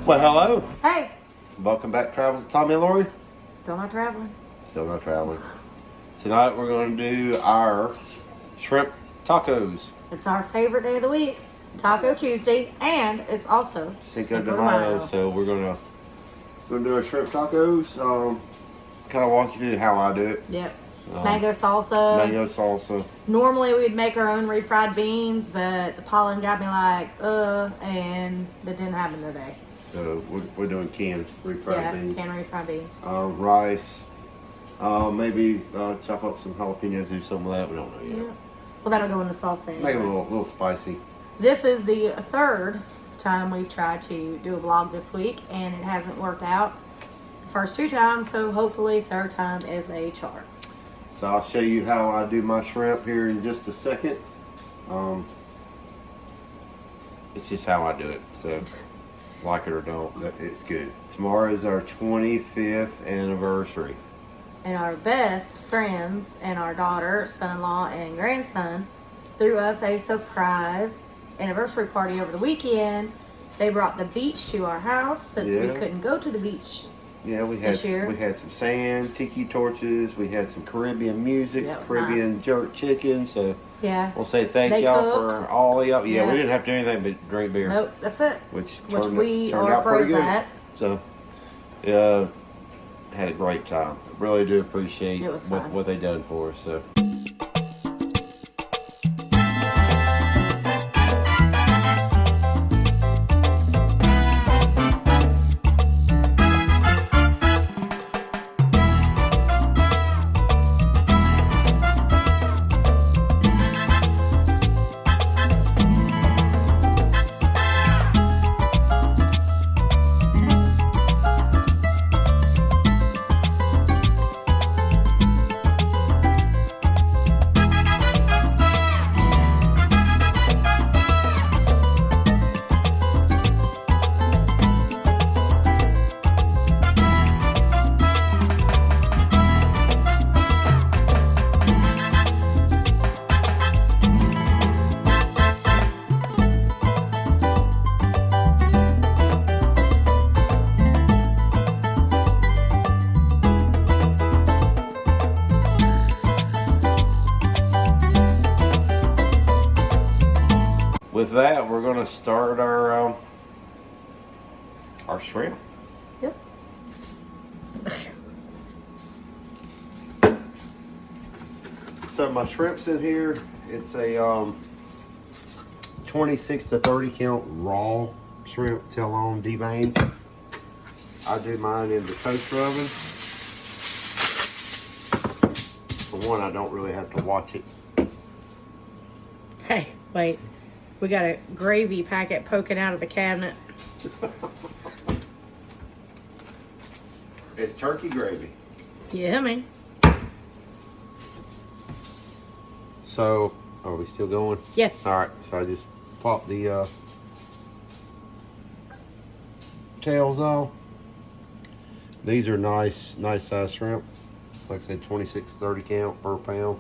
Well, hello. Hey. Welcome back, Travels with Tommy and Lori. Still not traveling. Still not traveling. Tonight we're going to do our shrimp tacos. It's our favorite day of the week, Taco Tuesday, and it's also Cinco de Mayo. So we're gonna do our shrimp tacos. Kind of walk you through how I do it. Yep. Mango salsa. Mango salsa. Normally we'd make our own refried beans, but the pollen got me like, and that didn't happen today. So we're doing canned refried beans. Yeah, canned refried beans. Rice. Maybe chop up some jalapenos, do some of that. We don't know yet. Yeah. Well, that'll go in the salsa anyway. Make it a little spicy. This is the third time we've tried to do a vlog this week, and it hasn't worked out the first two times, so hopefully third time is a charm. So I'll show you how I do my shrimp here in just a second. It's just how I do it. So like it or don't, it's good. Tomorrow is our 25th anniversary. And our best friends and our daughter, son-in-law, and grandson threw us a surprise anniversary party over the weekend. They brought the beach to our house since we couldn't go to the beach. Yeah, we had some sand, tiki torches, we had some Caribbean music, Caribbean jerk chicken. So we'll say thank y'all for all of y'all. Yeah, we didn't have to do anything but drink beer. Nope, that's it. Which we turned are out pretty pros good. at. So had a great time. Really do appreciate what they done for us. So. With that, we're going to start our shrimp. Yep. So my shrimp's in here. It's a 26 to 30 count raw shrimp, tail on, deveined. I do mine in the toaster oven. For one, I don't really have to watch it. Hey, wait. We got a gravy packet poking out of the cabinet. It's turkey gravy. Yummy. So, are we still going? Yeah. All right. So I just popped the tails off. These are nice size shrimp. Like I said, 26, 30 count per pound.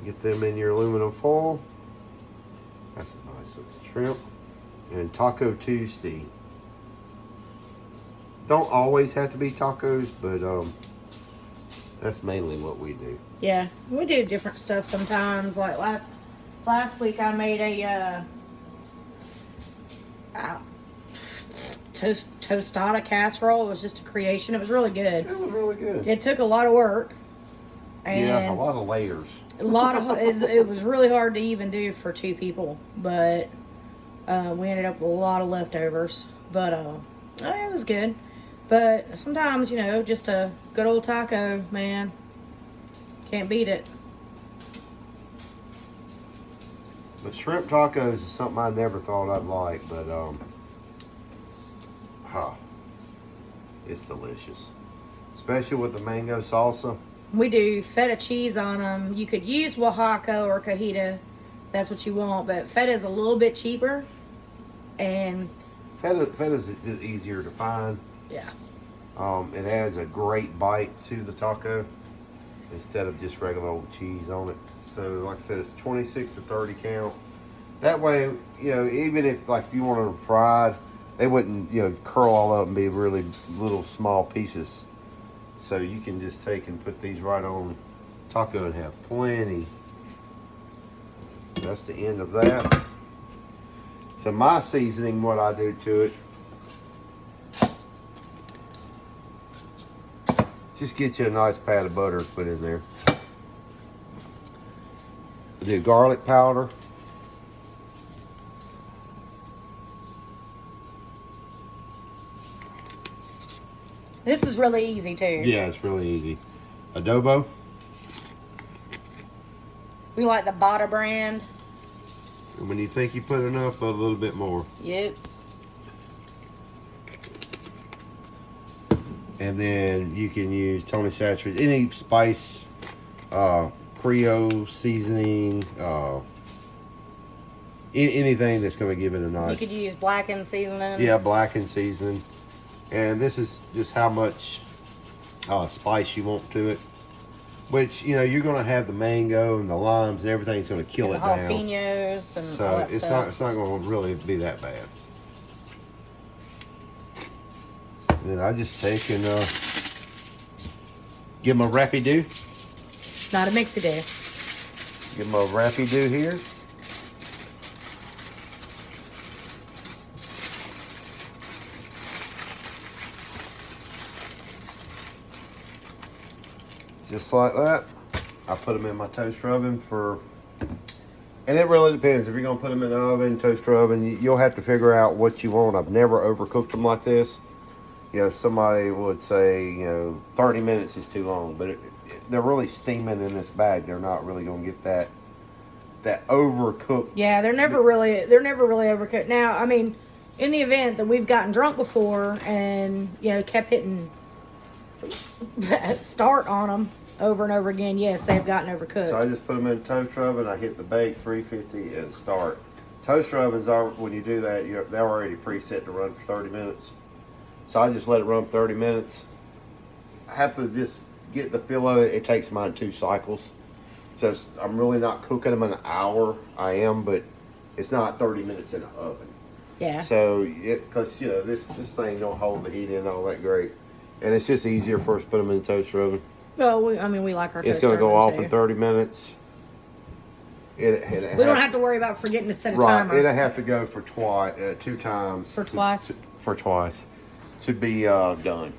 Get them in your aluminum foil. That's a nice looking shrimp. And Taco Tuesday. Don't always have to be tacos, but that's mainly what we do. Yeah, we do different stuff sometimes. Like last week, I made a tostada casserole. It was just a creation. It was really good. It was really good. It took a lot of work. And a lot of layers. It was really hard to even do for two people, but we ended up with a lot of leftovers. But it was good. But sometimes, just a good old taco, man, can't beat it. The shrimp tacos is something I never thought I'd like, but it's delicious, especially with the mango salsa. We do feta cheese on them. You could use Oaxaca or cajita. That's what you want, but feta is a little bit cheaper. And feta's just easier to find. Yeah. It has a great bite to the taco instead of just regular old cheese on it. So like I said, it's 26 to 30 count. That way, even if like you want them fried, they wouldn't, curl all up and be really little small pieces. So you can just take and put these right on taco and have plenty. That's the end of that. So my seasoning, what I do to it, just get you a nice pat of butter to put in there. I do garlic powder. This is really easy too. Yeah, it's really easy. Adobo. We like the Bata brand. And when you think you put enough, put a little bit more. Yep. And then you can use Tony Chachere's, any spice, Creole seasoning, anything that's going to give it a nice... You could use blackened seasoning. Yeah, blackened seasoning. And this is just how much spice you want to it. Which, you're going to have the mango and the limes and everything's going to kill it down. Jalapenos and so all that stuff. It's not going to really be that bad. And then I just take and give them a rapido. Not a mixy-do. Give them a rapido here. Just like that. I put them in my toaster oven and it really depends. If you're going to put them in the oven, toaster oven, you'll have to figure out what you want. I've never overcooked them like this. Somebody would say, 30 minutes is too long, but they're really steaming in this bag. They're not really going to get that overcooked. Yeah, they're never really overcooked. Now, I mean, in the event that we've gotten drunk before and, kept hitting start on them over and over again, yes, they've gotten overcooked. So I just put them in a toaster oven. I hit the bake 350 and start. Toaster ovens are, when you do that, they're already preset to run for 30 minutes. So I just let it run 30 minutes. I have to just get the feel of it. It takes mine 2 cycles. So I'm really not cooking them an hour. I am, but it's not 30 minutes in the oven. Yeah. So, because, this thing don't hold the heat in all that great. And it's just easier for us to put them in the toaster oven. Well, we like our toaster oven. It's going to go off too. in 30 minutes. We don't have to worry about forgetting to set a timer. It'll have to go for 2 times. For twice? For twice. To be done.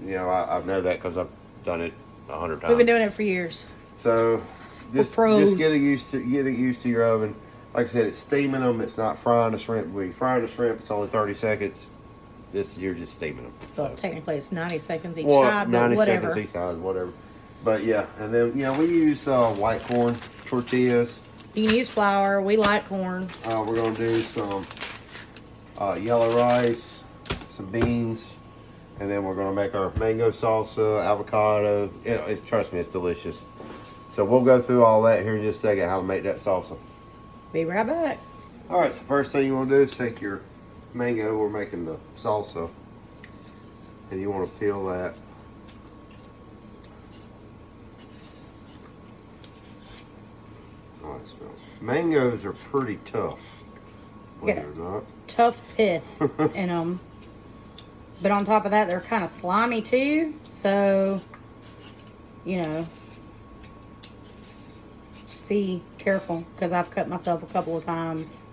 Yeah. I know that because I've done it 100 times. We've been doing it for years. So just get it used to your oven. Like I said, it's steaming them. It's not frying the shrimp. When you fry the shrimp, it's only 30 seconds. You're just steaming them. Well, technically it's 90 seconds each side, but 90 whatever. seconds each side, whatever. But yeah, and then we use white corn tortillas. You can use flour. We like corn. We're gonna do some yellow rice, some beans, and then we're gonna make our mango salsa, avocado. Trust me, it's delicious. So we'll go through all that here in just a second, how to make that salsa. Be right back. All right, so first thing you want to do is take your mango. We're making the salsa, and you want to peel that. Oh, it smells. Mangoes are pretty tough, believe it or not. Tough pith in them. But on top of that, they're kind of slimy too. So, just be careful, because I've cut myself a couple of times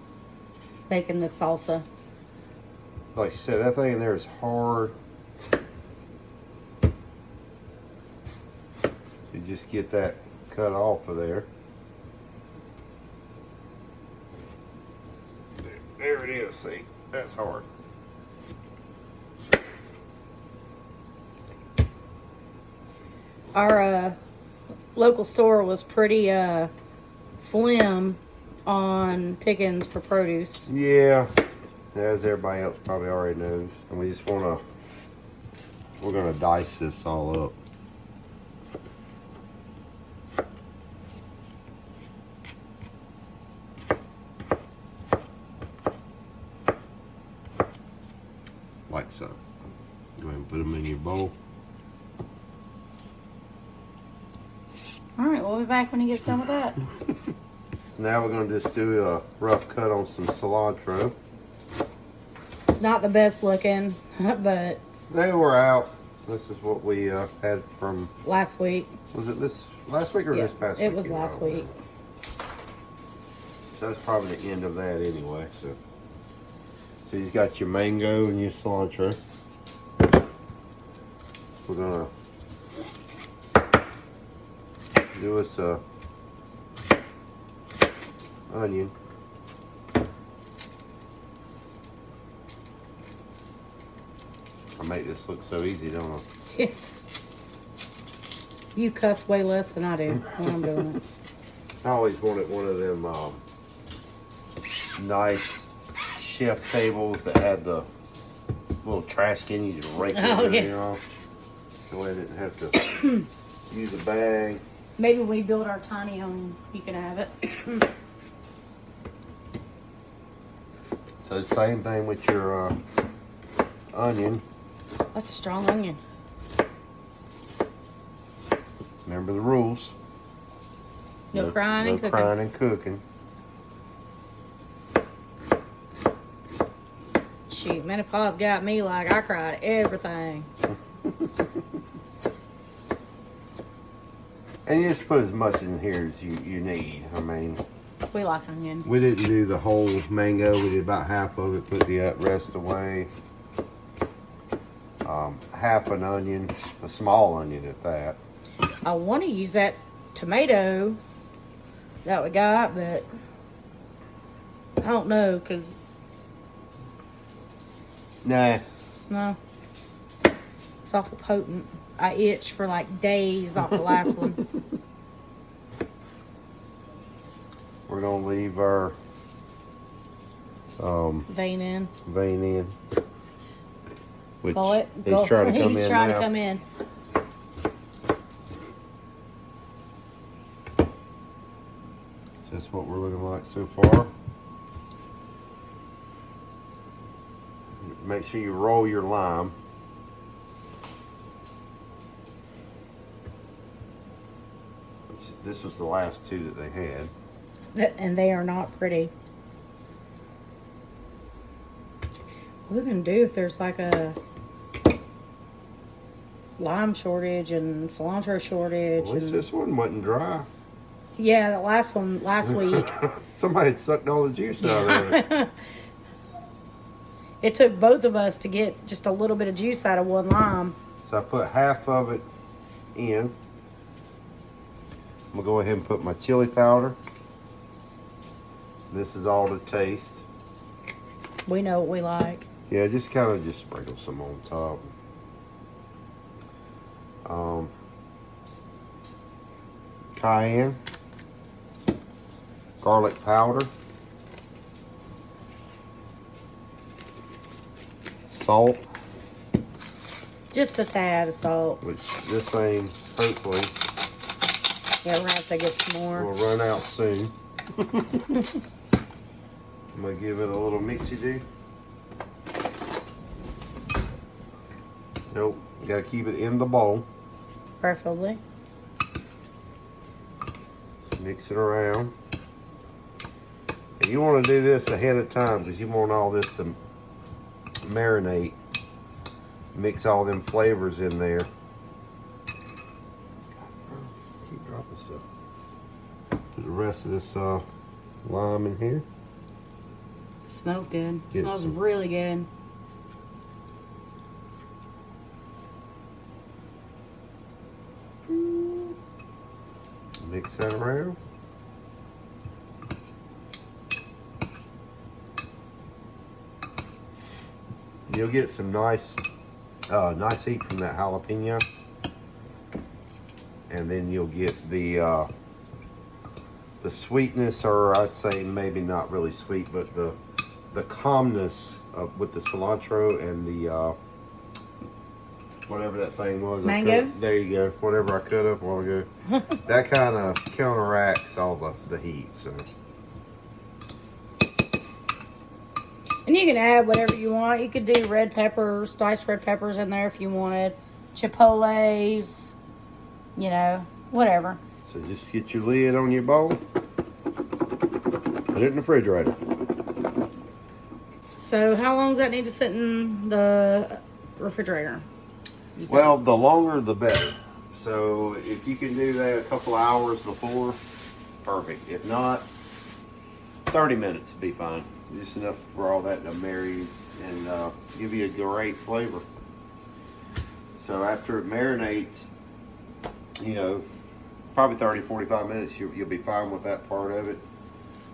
making this salsa. Like you said, that thing in there is hard. You just get that cut off of there. There it is. See, that's hard. Our local store was pretty slim on pickings for produce. Yeah, as everybody else probably already knows. And we just we're gonna dice this all up. Like so. Go ahead and put them in your bowl. All right, we'll be back when he gets done with that. So now we're going to just do a rough cut on some cilantro. It's not the best looking, but They were out. This is what we had from... last week. Was it this last week or Yeah, this past week? it was last week. So that's probably the end of that anyway. So you've got your mango and your cilantro. We're gonna do us a onion. I make this look so easy, don't I? You cuss way less than I do when I'm doing it. I always wanted one of them nice chef tables that had the little trash can you just rake everything off. So I didn't have to use a bag. Maybe when we build our tiny home, you can have it. So same thing with your onion. That's a strong onion. Remember the rules. No crying and cooking. No crying and cooking. Shoot, menopause got me like I cried everything. And you just put as much in here as you need. I mean, We like onion. we didn't do the whole mango. We did about half of it, put the rest away. Half an onion, a small onion at that. I want to use that tomato that we got, but I don't know, because, Nah. no, it's awful potent. I itch for like days off the last one. We're gonna leave our Vein in. vein in. Which Call it. he's trying to come He's in trying now. to come in. That's what we're looking like so far. Make sure you roll your lime. This was the last two that they had. And they are not pretty. What are we going to do if there's like a lime shortage and cilantro shortage? At least and- this one wasn't dry. Yeah, the last one, last week. Somebody sucked all the juice out of it. It took both of us to get just a little bit of juice out of one lime. So I put half of it in. I'm gonna go ahead and put my chili powder. This is all to taste. We know what we like. Yeah, just kind of just sprinkle some on top. Cayenne, garlic powder, salt, Just a tad of salt. which this thing hopefully Yeah, we're going to have to get some more. will run out soon. I'm gonna give it a little mixy-do. Nope, you gotta keep it in the bowl. Preferably. Mix it around. And you want to do this ahead of time because you want all this to marinate. Mix all them flavors in there. Keep dropping stuff. Put the rest of this lime in here. Smells good. Get Smells some. really good. Mix that around. You'll get some nice heat from that jalapeno, and then you'll get the sweetness, or I'd say maybe not really sweet, but the calmness with the cilantro and the whatever that thing was. Mango? There you go. Whatever I cut up a while ago. That kind of counteracts all the heat. So. And you can add whatever you want. You could do red peppers, diced red peppers in there if you wanted. Chipotles, you know, whatever. So just get your lid on your bowl. Put it in the refrigerator. So how long does that need to sit in the refrigerator? Well, the longer the better. So if you can do that a couple hours before, perfect. If not, 30 minutes would be fine. Just enough for all that to marry and give you a great flavor. So after it marinates, you know, probably 30, 45 minutes, you'll be fine with that part of it.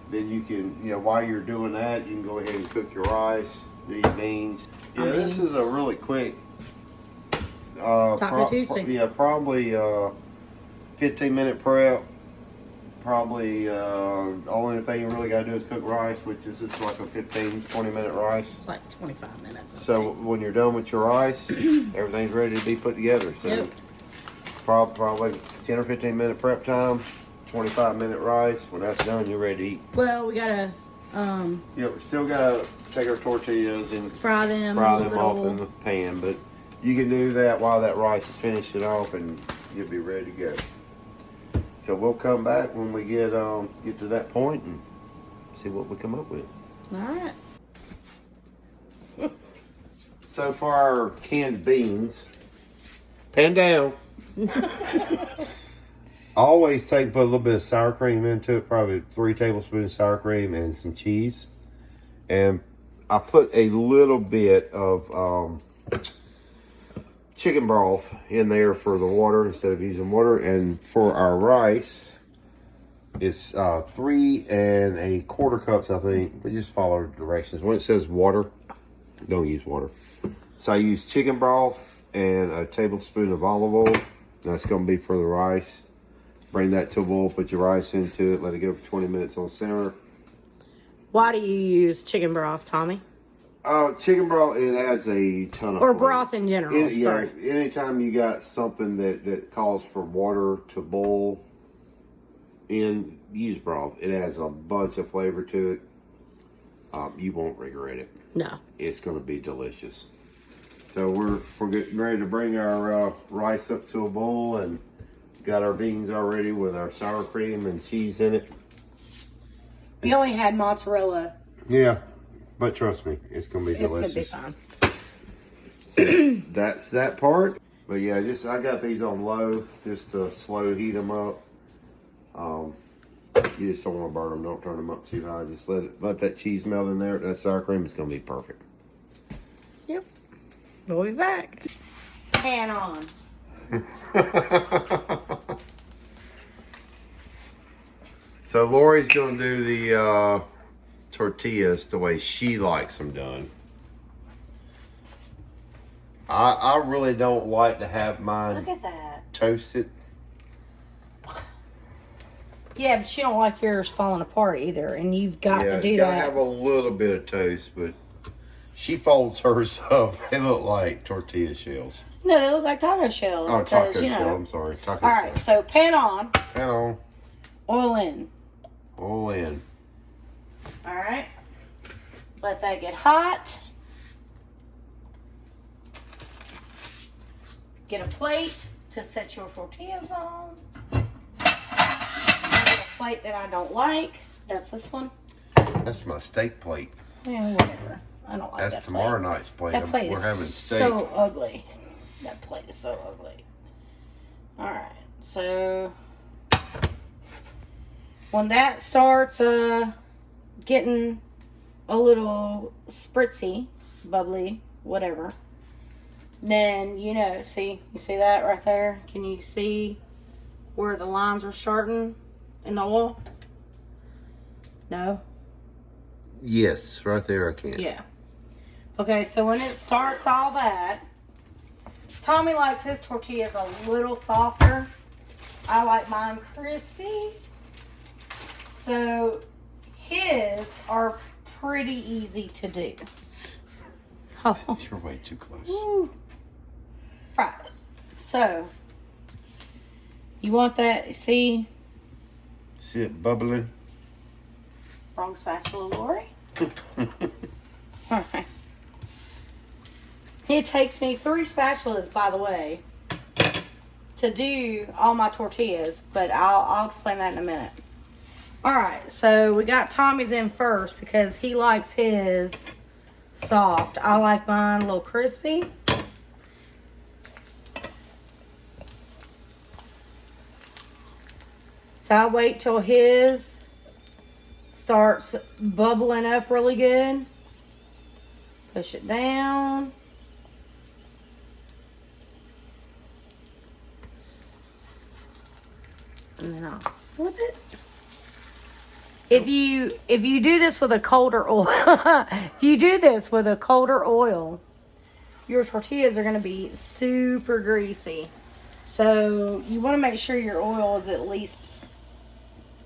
Then you can, you know, while you're doing that, you can go ahead and cook your rice, do your beans. Yeah, this is a really quick Taco Tuesday. Probably 15-minute prep. Probably only thing you really got to do is cook rice, which is just like a 15-20-minute rice. It's like 25 minutes. So when you're done with your rice, everything's ready to be put together. So Yep. probably 10 or 15-minute prep time, 25-minute rice. When that's done, you're ready to eat. Well, we gotta Yeah, we still gotta take our tortillas and fry them off in the pan, but you can do that while that rice is finishing off, and you'll be ready to go. So we'll come back when we get to that point and see what we come up with. All right. So for our canned beans, pan down. Always put a little bit of sour cream into it, probably 3 tablespoons of sour cream and some cheese. And I put a little bit of chicken broth in there for the water instead of using water. And for our rice, it's 3 1/4 cups, I think. But just follow directions. When it says water, don't use water. So I use chicken broth and a tablespoon of olive oil. That's going to be for the rice. Bring that to a boil, put your rice into it, let it go for 20 minutes on simmer. Why do you use chicken broth, Tommy? Chicken broth, it adds a ton of Or flavor. broth in general, sorry. Yeah, anytime you got something that calls for water to boil in, use broth. It adds a bunch of flavor to it. You won't regret it. No. It's going to be delicious. So we're getting ready to bring our rice up to a boil, and got our beans already with our sour cream and cheese in it. We only had mozzarella. Yeah, but trust me, it's going to be delicious. It's going to So be fine. that's that part. But yeah, I got these on low just to slow heat them up. You just don't want to burn them. Don't turn them up too high. Just let that cheese melt in there. That sour cream is going to be perfect. Yep. We'll be back. Pan on. So Lori's going to do the tortillas the way she likes them done. I really don't like to have mine Look at that. toasted. Yeah, but you don't like yours falling apart either, and you've got to do you gotta that. have a little bit of toast, but she folds hers up. They look like tortilla shells. No, they look like taco shells. Oh, taco 'cause, shell. I'm sorry. Taco All right, shell. so pan on, Pan on. oil in. Oil in. All right. Let that get hot. Get a plate to set your tortillas on. Get a plate that I don't like. That's this one. That's my steak plate. Yeah, whatever. I don't like that. That's tomorrow night's plate. That plate We're is having steak. so ugly. That plate is so ugly. All right, so when that starts getting a little spritzy, bubbly, whatever, then you see that right there? Can you see where the lines are starting in the oil? No? Yes, right there I can. Yeah. Okay, so when it starts all that, Tommy likes his tortillas a little softer. I like mine crispy. So his are pretty easy to do. Oh. You're way too close. Woo. Right. So you want that, see? See it bubbling? Wrong spatula, Lori. All right. It takes me 3 spatulas, by the way, to do all my tortillas, but I'll explain that in a minute. All right, so we got Tommy's in first because he likes his soft. I like mine a little crispy. So I wait till his starts bubbling up really good. Push it down. And then I'll flip it. If you do this with a colder oil, your tortillas are going to be super greasy. So you want to make sure your oil is at least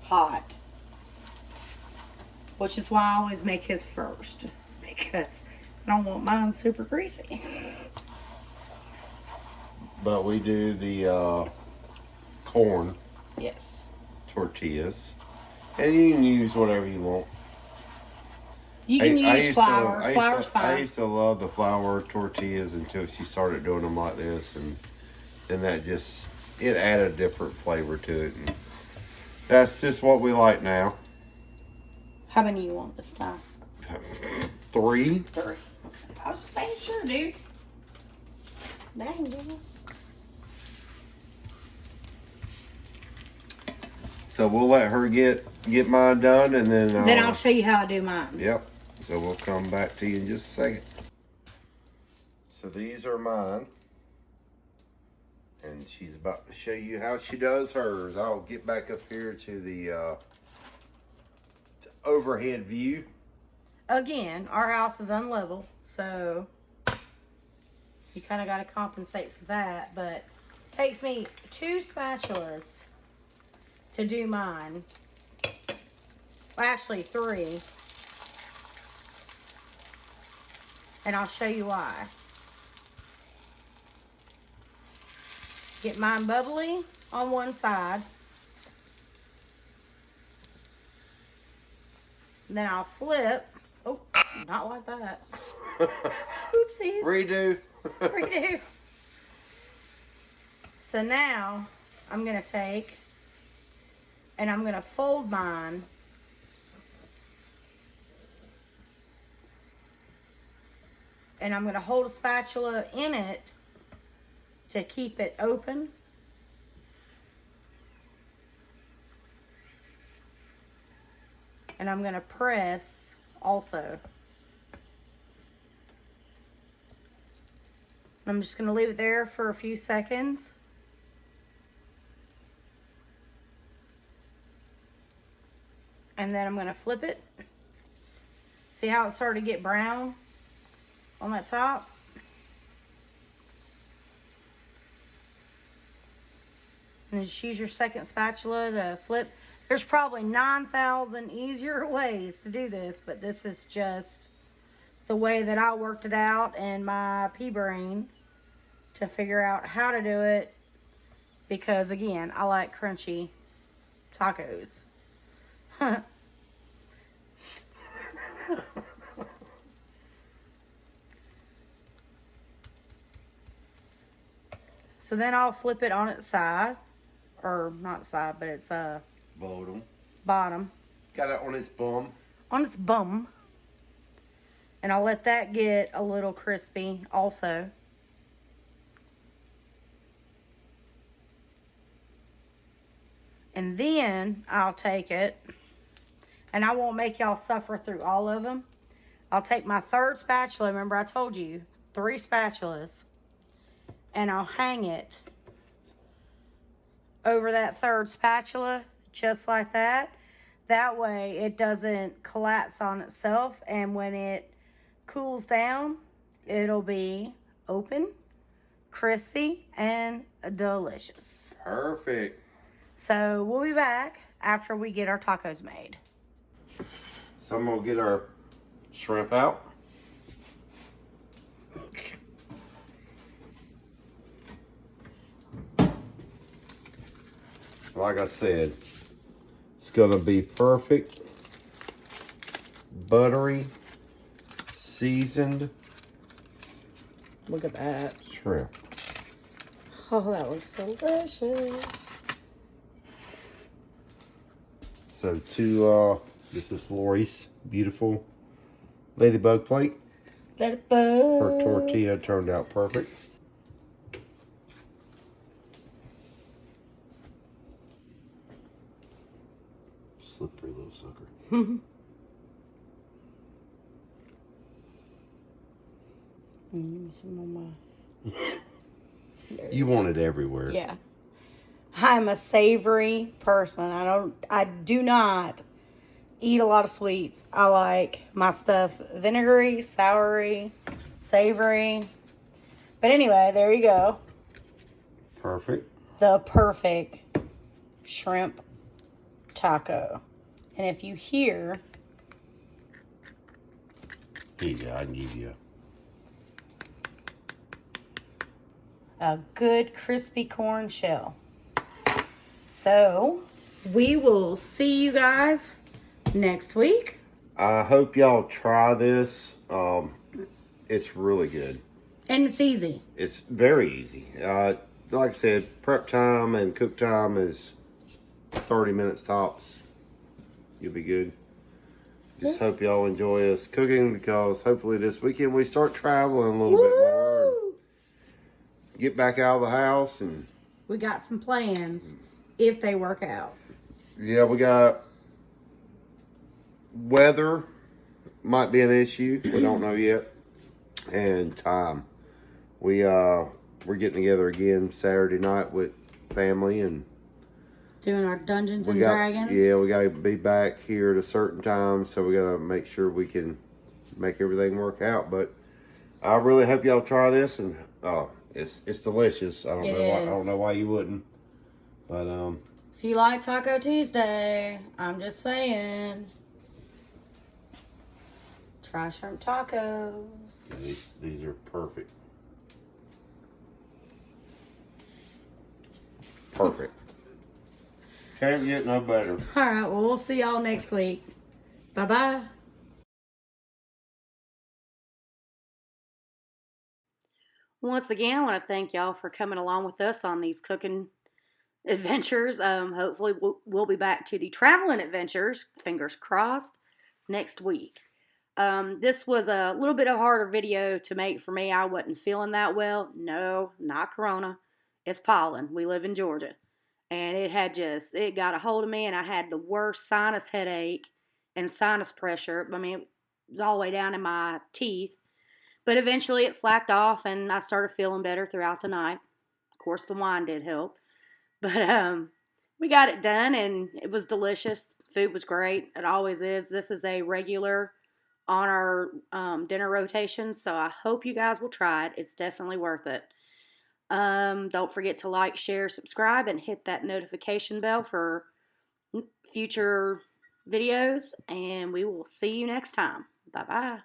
hot, which is why I always make his first, because I don't want mine super greasy. But we do the corn Yes. tortillas. And you can use whatever you want. You can use flour. Flour's I fine. used to love the flour tortillas until she started doing them like this, and then that just, it added a different flavor to it. And that's just what we like now. How many you want this time? 3. 3. Okay. I was just making sure, dude. Dang, dude. So we'll let her get mine done, and then I'll show you how I do mine. Yep. So we'll come back to you in just a second. So these are mine, and she's about to show you how she does hers. I'll get back up here to the overhead view. Again, our house is unlevel, so you kind of got to compensate for that. But it takes me 2 spatulas to do mine. Well, actually 3. And I'll show you why. Get mine bubbly on one side. Then I'll flip. Oh, not like that. Oopsies. Redo. Redo. So now I'm going to take and I'm going to fold mine. And I'm going to hold a spatula in it to keep it open. And I'm going to press also. I'm just going to leave it there for a few seconds. And then I'm going to flip it. See how it started to get brown on that top? And just use your second spatula to flip. There's probably 9,000 easier ways to do this, but this is just the way that I worked it out in my pea brain to figure out how to do it, because again, I like crunchy tacos. So then I'll flip it on its side, or not side, but it's bottom. Got it on its bum. On its bum. And I'll let that get a little crispy also. And then I'll take it, and I won't make y'all suffer through all of them. I'll take my third spatula. Remember I told you 3 spatulas. And I'll hang it over that third spatula, just like that. That way it doesn't collapse on itself, and when it cools down, it'll be open, crispy, and delicious. Perfect. So we'll be back after we get our tacos made. So I'm gonna get our shrimp out. Like I said, it's gonna be perfect, buttery, seasoned. Look at that. Shrimp. Oh, that looks delicious. So this is Lori's beautiful ladybug plate. Her tortilla turned out perfect. Slippery little sucker. Give me some of my. You want it everywhere. Yeah. I'm a savory person. I do not eat a lot of sweets. I like my stuff vinegary, soury, savory. But anyway, there you go. Perfect. The perfect shrimp taco. And if you hear... Here you go. I can give you a good crispy corn shell. So, we will see you guys next week. I hope y'all try this. It's really good. And it's easy. It's very easy. Like I said, prep time and cook time is 30 minutes tops. You'll be good. Just hope y'all enjoy us cooking, because hopefully this weekend we start traveling a little bit more. Get back out of the house, and we got some plans if they work out. Yeah, we got weather might be an issue. We don't know yet. And time. We're getting together again Saturday night with family and doing our Dungeons and Dragons. Yeah, we got to be back here at a certain time, so we got to make sure we can make everything work out. But I really hope y'all try this, and it's delicious. I don't know why you wouldn't. But if you like Taco Tuesday, I'm just saying, try shrimp tacos. These are perfect. Perfect. Can't get no better. All right, well, we'll see y'all next week. Bye-bye. Once again, I want to thank y'all for coming along with us on these cooking adventures. Hopefully, we'll be back to the traveling adventures, fingers crossed, next week. This was a little bit of a harder video to make for me. I wasn't feeling that well. No, not corona. It's pollen. We live in Georgia. And it got a hold of me, and I had the worst sinus headache and sinus pressure. I mean, it was all the way down in my teeth. But eventually it slacked off, and I started feeling better throughout the night. Of course, the wine did help. But we got it done, and it was delicious. Food was great. It always is. This is a regular on our dinner rotation, so I hope you guys will try it. It's definitely worth it. Don't forget to like, share, subscribe, and hit that notification bell for future videos, and we will see you next time. Bye-bye.